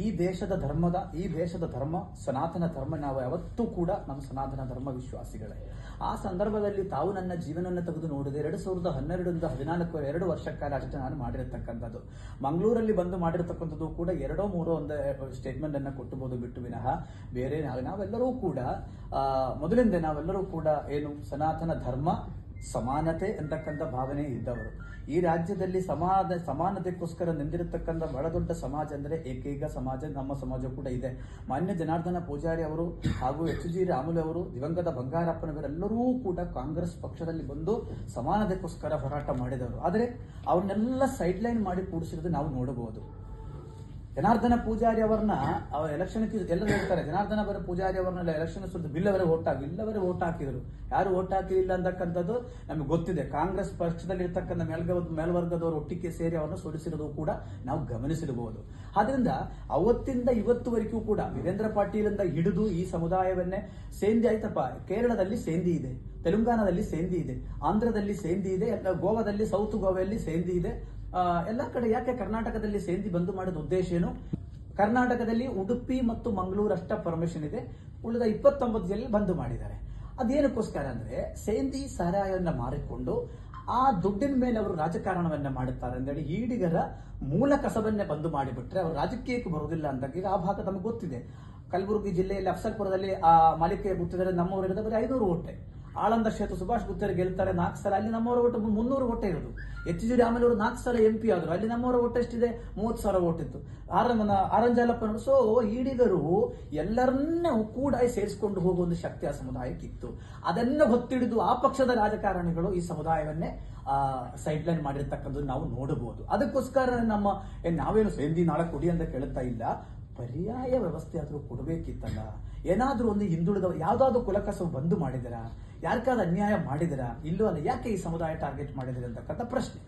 ಈ ದೇಶದ ಧರ್ಮ ಸನಾತನ ಧರ್ಮ. ನಾವು ಯಾವತ್ತೂ ಕೂಡ ನಮ್ಮ ಸನಾತನ ಧರ್ಮ ವಿಶ್ವಾಸಿಗಳೇ. ಆ ಸಂದರ್ಭದಲ್ಲಿ ತಾವು ನನ್ನ ಜೀವನವನ್ನು ತೆಗೆದು ನೋಡಿದೆ. 2012 14 2 ವರ್ಷ ಕಾಲ ಅಷ್ಟೇ ನಾನು ಮಾಡಿರತಕ್ಕಂಥದ್ದು. ಮಂಗಳೂರಲ್ಲಿ ಬಂದು ಮಾಡಿರತಕ್ಕಂಥದ್ದು ಕೂಡ 2-3 ಒಂದು ಸ್ಟೇಟ್ಮೆಂಟ್ ಅನ್ನ ಕೊಟ್ಟಬಹುದು ಬಿಟ್ಟು ವಿನಃ ಬೇರೆ ನಾವೆಲ್ಲರೂ ಕೂಡ ಮೊದಲಿಂದ ನಾವೆಲ್ಲರೂ ಕೂಡ ಏನು ಸನಾತನ ಧರ್ಮ ಸಮಾನತೆ ಅಂತಕ್ಕಂಥ ಭಾವನೆ ಇದ್ದವರು. ಈ ರಾಜ್ಯದಲ್ಲಿ ಸಮಾನತೆಗೋಸ್ಕರ ನಿಂದಿರತಕ್ಕಂಥ ಬಹಳ ದೊಡ್ಡ ಸಮಾಜ ಅಂದರೆ ಏಕೈಕ ಸಮಾಜ ನಮ್ಮ ಸಮಾಜ ಕೂಡ ಇದೆ. ಮಾನ್ಯ ಜನಾರ್ದನ ಪೂಜಾರಿ ಅವರು ಹಾಗೂ ಎಚ್.ಜಿ. ರಾಮುಲು ಅವರು, ದಿವಂಗತ ಬಂಗಾರಪ್ಪನವರೆಲ್ಲರೂ ಕೂಡ ಕಾಂಗ್ರೆಸ್ ಪಕ್ಷದಲ್ಲಿ ಬಂದು ಸಮಾನತೆಗೋಸ್ಕರ ಹೋರಾಟ ಮಾಡಿದವರು. ಆದರೆ ಅವ್ರನ್ನೆಲ್ಲ ಸೈಡ್ ಲೈನ್ ಮಾಡಿ ಕೂಡಿಸಿರೋದು ನಾವು ನೋಡಬಹುದು. ಜನಾರ್ದನ ಪೂಜಾರಿ ಅವರನ್ನ ಎಲೆಕ್ಷನ್ ಎಲ್ಲರೂ ಹೇಳ್ತಾರೆ, ಜನಾರ್ದನ ಪೂಜಾರಿ ಅವರನ್ನ ಎಲೆಕ್ಷನ್ ಸುತ್ತ ಬಿಲ್ಲವರೇ ಓಟ್ ಹಾಕಿದ್ರು. ಯಾರು ಓಟ್ ಹಾಕಿಲ್ಲ ಅಂತಕ್ಕಂಥದ್ದು ನಮಗೆ ಗೊತ್ತಿದೆ. ಕಾಂಗ್ರೆಸ್ ಪಕ್ಷದಲ್ಲಿ ಇರ್ತಕ್ಕಂಥ ಮೇಲ್ವರ್ಗದವರು ಒಟ್ಟಿಗೆ ಸೇರಿ ಅವರನ್ನು ಸೋಲಿಸಿರೋದು ಕೂಡ ನಾವು ಗಮನಿಸಿರಬಹುದು. ಆದ್ರಿಂದ ಅವತ್ತಿಂದ ಇವತ್ತುವರೆಗೂ ಕೂಡ ವೀರೇಂದ್ರ ಪಾಟೀಲಿಂದ ಹಿಡಿದು ಈ ಸಮುದಾಯವನ್ನೇ ಸೇಂದಿ ಆಯ್ತಪ್ಪ. ಕೇರಳದಲ್ಲಿ ಸೇಂದಿ ಇದೆ, ತೆಲಂಗಾಣದಲ್ಲಿ ಸೇಂದಿ ಇದೆ, ಆಂಧ್ರದಲ್ಲಿ ಸೇಂದಿ ಇದೆ, ಗೋವಾದಲ್ಲಿ ಸೌತ್ ಗೋವಾದಲ್ಲಿ ಸೇಂದಿ ಇದೆ. ಎಲ್ಲ ಕಡೆ ಯಾಕೆ ಕರ್ನಾಟಕದಲ್ಲಿ ಸೇಂದಿ ಬಂದ್ ಮಾಡಿದ ಉದ್ದೇಶ ಏನು? ಕರ್ನಾಟಕದಲ್ಲಿ ಉಡುಪಿ ಮತ್ತು ಮಂಗಳೂರು ಅಷ್ಟ ಪರ್ಮಿಷನ್ ಇದೆ, ಉಳಿದ 29 ಜಿಲ್ಲೆ ಬಂದ್ ಮಾಡಿದ್ದಾರೆ. ಅದೇನಕ್ಕೋಸ್ಕರ ಅಂದ್ರೆ ಸೇಂದಿ ಸಾರಾಯವನ್ನ ಮಾರಿಕೊಂಡು ಆ ದುಡ್ಡಿನ ಮೇಲೆ ಅವರು ರಾಜಕಾರಣವನ್ನ ಮಾಡುತ್ತಾರೆ ಅಂತೇಳಿ ಈಡಿಗರ ಮೂಲ ಕಸವನ್ನೇ ಬಂದು ಮಾಡಿಬಿಟ್ರೆ ಅವರು ರಾಜಕೀಯಕ್ಕೆ ಬರುವುದಿಲ್ಲ ಅಂತ ಈಗ ಆ ಭಾಗ ನಮಗೆ ಗೊತ್ತಿದೆ. ಕಲಬುರಗಿ ಜಿಲ್ಲೆಯಲ್ಲಿ ಅಫ್ಸಲ್ಪುರದಲ್ಲಿ ಆ ಮಾಲಿಕೆ ಗುತ್ತಿದರೆ ನಮ್ಮವರು ಇರೋದು ಬರೀ 500 ಓಟೆ. ಆಳಂದ ಕ್ಷೇತ್ರ ಸುಭಾಷ್ ಗುತ್ತೇರ್ ಗೆಲ್ತಾರೆ 4 ಸಲ, ಅಲ್ಲಿ ನಮ್ಮವರ ಓಟು 300 ಓಟೆ ಇರೋದು. ಎಚ್.ಜಿ. ರಾಮುಲು ಅವರು 4 ಸಲ MP ಆದ್ರು, ಅಲ್ಲಿ ನಮ್ಮವರ ಓಟ್ ಎಷ್ಟಿದೆ? 30,000 ಓಟ್ ಇತ್ತು. ಆರಂಜಾಲಪ್ಪ. ಸೊ ಈಡಿಗರು ಎಲ್ಲರನ್ನೂ ಕೂಡ ಸೇರಿಸಿಕೊಂಡು ಹೋಗುವ ಒಂದು ಶಕ್ತಿ ಆ ಸಮುದಾಯಕ್ಕಿತ್ತು. ಅದನ್ನ ಹೊತ್ತಿಡಿದು ಆ ಪಕ್ಷದ ರಾಜಕಾರಣಿಗಳು ಈ ಸಮುದಾಯವನ್ನೇ ಸೈಡ್ ಲೈನ್ ಮಾಡಿರ್ತಕ್ಕಂಥದ್ದು ನಾವು ನೋಡಬಹುದು. ಅದಕ್ಕೋಸ್ಕರ ನಾವೇನು ಸೇಂದಿ ನಾಳೆ ಕೊಡಿ ಅಂತ ಕೇಳುತ್ತಾ ಇಲ್ಲ, ಪರ್ಯಾಯ ವ್ಯವಸ್ಥೆ ಆದ್ರೂ ಕೊಡಬೇಕಿತ್ತಲ್ಲ. ಏನಾದ್ರೂ ಒಂದು ಹಿಂದುಳಿದ ಯಾವ್ದಾದ್ರು ಕುಲಕಸವು ಬಂದು ಮಾಡಿದಿರಾ? ಯಾರಿಗಾದ ಅನ್ಯಾಯ ಮಾಡಿದಿರಾ? ಇಲ್ಲೋ ಅಲ್ಲ, ಯಾಕೆ ಈ ಸಮುದಾಯ ಟಾರ್ಗೆಟ್ ಮಾಡಿದಿರ ಅಂತಕ್ಕಂಥ ಪ್ರಶ್ನೆ.